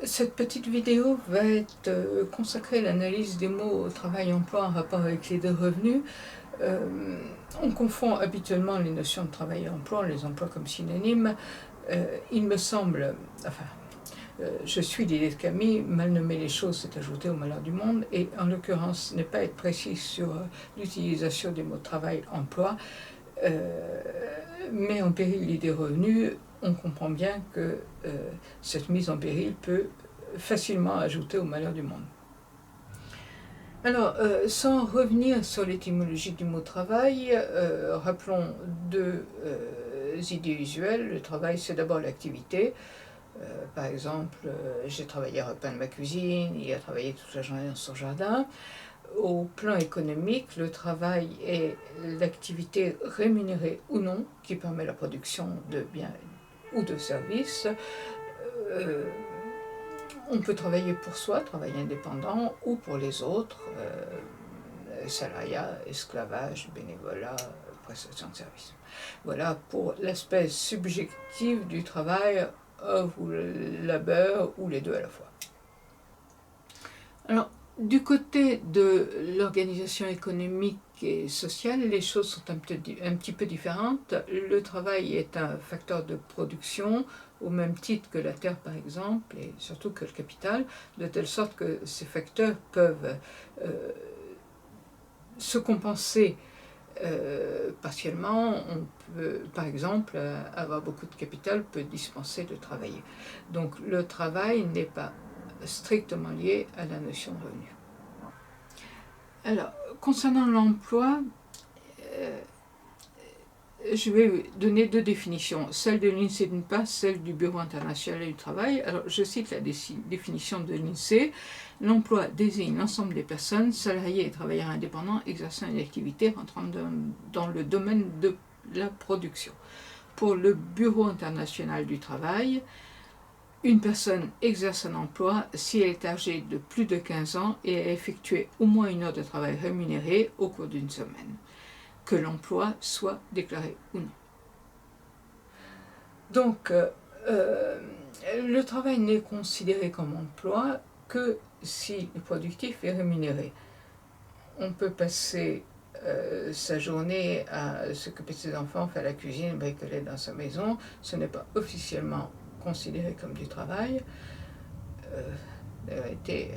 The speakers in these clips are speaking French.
Cette petite vidéo va être consacrée à l'analyse des mots travail-emploi en rapport avec les deux revenus. On confond habituellement les notions de travail et emploi, on les emploie comme synonymes. Il me semble, je suis l'idée de Camille, mal nommer les choses c'est ajouter au malheur du monde, et en l'occurrence ne pas être précis sur l'utilisation des mots travail-emploi, met en péril l'idée revenu. On comprend bien que cette mise en péril peut facilement ajouter au malheur du monde. Alors, sans revenir sur l'étymologie du mot travail, rappelons deux idées usuelles. Le travail, c'est d'abord l'activité. Par exemple, j'ai travaillé à repeindre ma cuisine, il a travaillé toute la journée dans son jardin. Au plan économique, le travail est l'activité rémunérée ou non qui permet la production de biens ou de services. On peut travailler pour soi, travail indépendant, ou pour les autres, salariat, esclavage, bénévolat, prestation de services. Voilà pour l'aspect subjectif du travail, œuvre ou labeur, ou les deux à la fois. Alors, du côté de l'organisation économique et sociale, les choses sont un petit peu différentes. Le travail est un facteur de production, au même titre que la terre par exemple, et surtout que le capital, de telle sorte que ces facteurs peuvent se compenser partiellement. On peut, par exemple, avoir beaucoup de capital peut dispenser de travailler. Donc le travail n'est pas strictement lié à la notion de revenu. Alors, concernant l'emploi, je vais donner deux définitions, celle de l'INSEE d'une part, celle du Bureau international du travail. Alors, je cite la définition de l'INSEE. L'emploi désigne l'ensemble des personnes, salariés et travailleurs indépendants, exerçant une activité rentrant dans le domaine de la production. Pour le Bureau international du travail, une personne exerce un emploi si elle est âgée de plus de 15 ans et a effectué au moins une heure de travail rémunérée au cours d'une semaine, que l'emploi soit déclaré ou non. Donc, le travail n'est considéré comme emploi que si le productif est rémunéré. On peut passer sa journée à s'occuper de ses enfants, faire la cuisine, bricoler dans sa maison. Ce n'est pas officiellement considéré comme du travail. Ça a été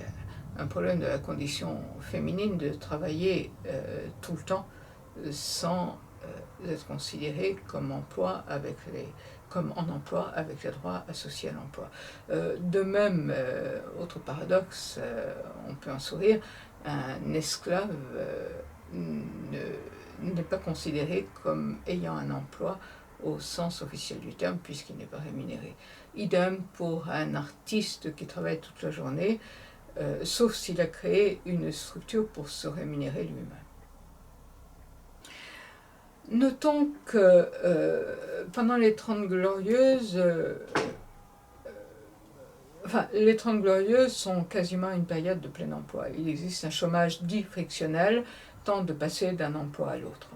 un problème de la condition féminine de travailler tout le temps sans être considéré comme emploi comme en emploi avec les droits associés à l'emploi. De même, autre paradoxe, on peut en sourire, un esclave n'est pas considéré comme ayant un emploi au sens officiel du terme puisqu'il n'est pas rémunéré. Idem pour un artiste qui travaille toute la journée, sauf s'il a créé une structure pour se rémunérer lui-même. Notons que pendant les 30 Glorieuses, les 30 Glorieuses sont quasiment une période de plein emploi. Il existe un chômage dit frictionnel, tant de passer d'un emploi à l'autre.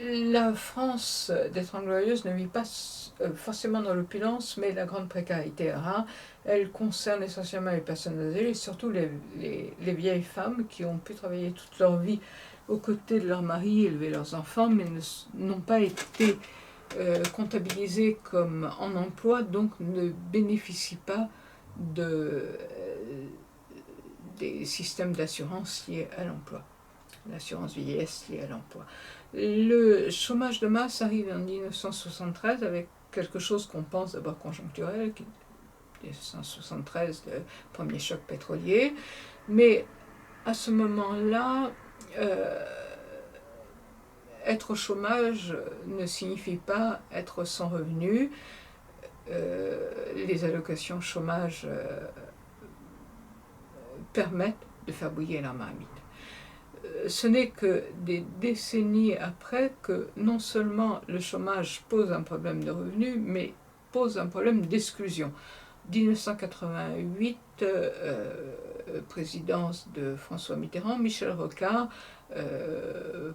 La France des 30 Glorieuses ne vit pas forcément dans l'opulence, mais la grande précarité est rare. Elle concerne essentiellement les personnes âgées et surtout les vieilles femmes qui ont pu travailler toute leur vie aux côtés de leur mari, élever leurs enfants, mais n'ont pas été comptabilisées comme en emploi, donc ne bénéficient pas des systèmes d'assurance liés à l'emploi, l'assurance vieillesse liée à l'emploi. Le chômage de masse arrive en 1973 avec quelque chose qu'on pense d'abord conjoncturel, 1973, le premier choc pétrolier, mais à ce moment-là, être au chômage ne signifie pas être sans revenu. Les allocations chômage permettent de faire bouillir la marmite. Ce n'est que des décennies après que non seulement le chômage pose un problème de revenu, mais pose un problème d'exclusion. 1988, présidence de François Mitterrand, Michel Rocard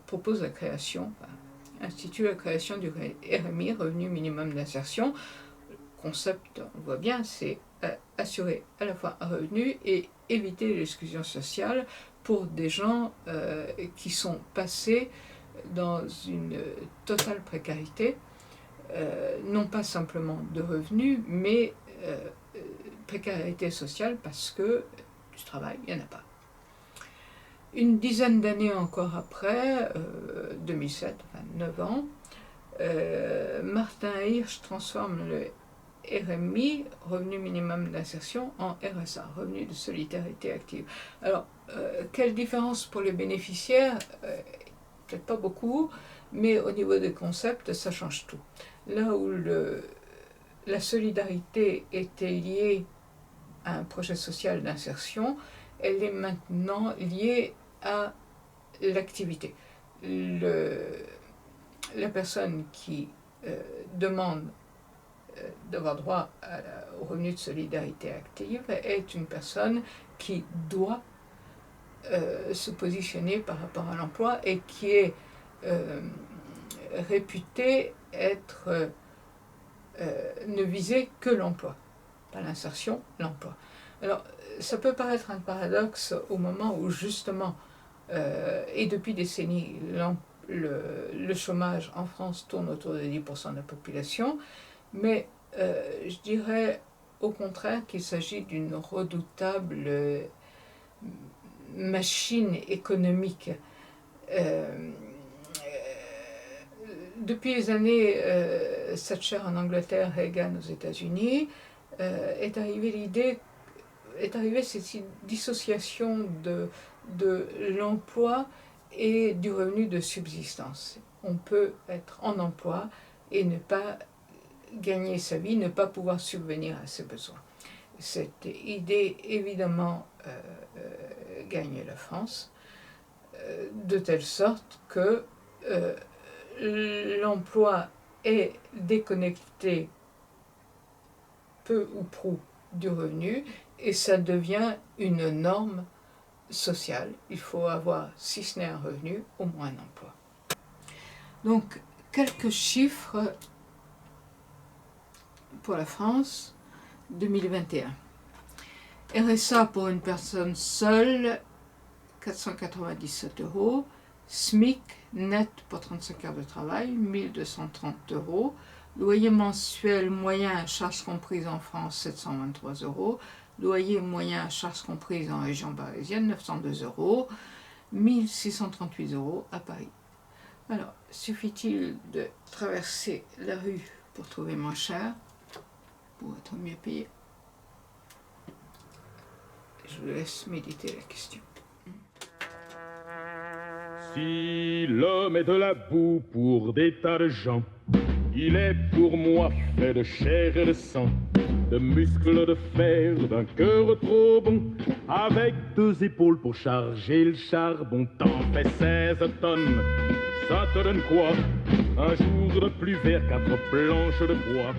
propose la création, institue la création du RMI, Revenu Minimum d'Insertion. Le concept, on voit bien, c'est assurer à la fois un revenu et éviter l'exclusion sociale pour des gens qui sont passés dans une totale précarité, non pas simplement de revenus, mais précarité sociale parce que du travail, il n'y en a pas. Une dizaine d'années encore après, 2007, enfin 9 ans, Martin Hirsch transforme le RMI, Revenu Minimum d'Insertion, en RSA, Revenu de Solidarité Active. Alors, quelle différence pour les bénéficiaires? Peut-être pas beaucoup, mais au niveau des concepts, ça change tout. Là où la solidarité était liée à un projet social d'insertion, elle est maintenant liée à l'activité. La personne qui demande d'avoir droit au revenu de solidarité active est une personne qui doit se positionner par rapport à l'emploi et qui est réputée être ne viser que l'emploi, pas l'insertion, l'emploi. Alors, ça peut paraître un paradoxe au moment où justement, et depuis décennies, le chômage en France tourne autour de 10% de la population, mais je dirais au contraire qu'il s'agit d'une redoutable machine économique. Depuis les années Thatcher en Angleterre, Reagan aux États-Unis, est arrivée cette dissociation de l'emploi et du revenu de subsistance. On peut être en emploi et ne pas gagner sa vie, ne pas pouvoir subvenir à ses besoins. Cette idée, évidemment, gagne la France, de telle sorte que l'emploi est déconnecté peu ou prou du revenu et ça devient une norme sociale. Il faut avoir, si ce n'est un revenu, au moins un emploi. Donc, quelques chiffres pour la France 2021. RSA pour une personne seule, 497 €. SMIC net pour 35 heures de travail, 1230 €. Loyer mensuel moyen à charges comprises en France, 723 €. Loyer moyen à charges comprises en région parisienne, 902 €. 1638 € à Paris. Alors, suffit-il de traverser la rue pour trouver moins cher, pour être mieux payé? Je vous laisse méditer la question. Si l'homme est de la boue pour des tas de gens, il est pour moi fait de chair et de sang, de muscles de fer, d'un cœur trop bon, avec 2 épaules pour charger le charbon. T'en fais 16 tonnes, ça te donne quoi? Un jour de plus vers 4 planches de bois.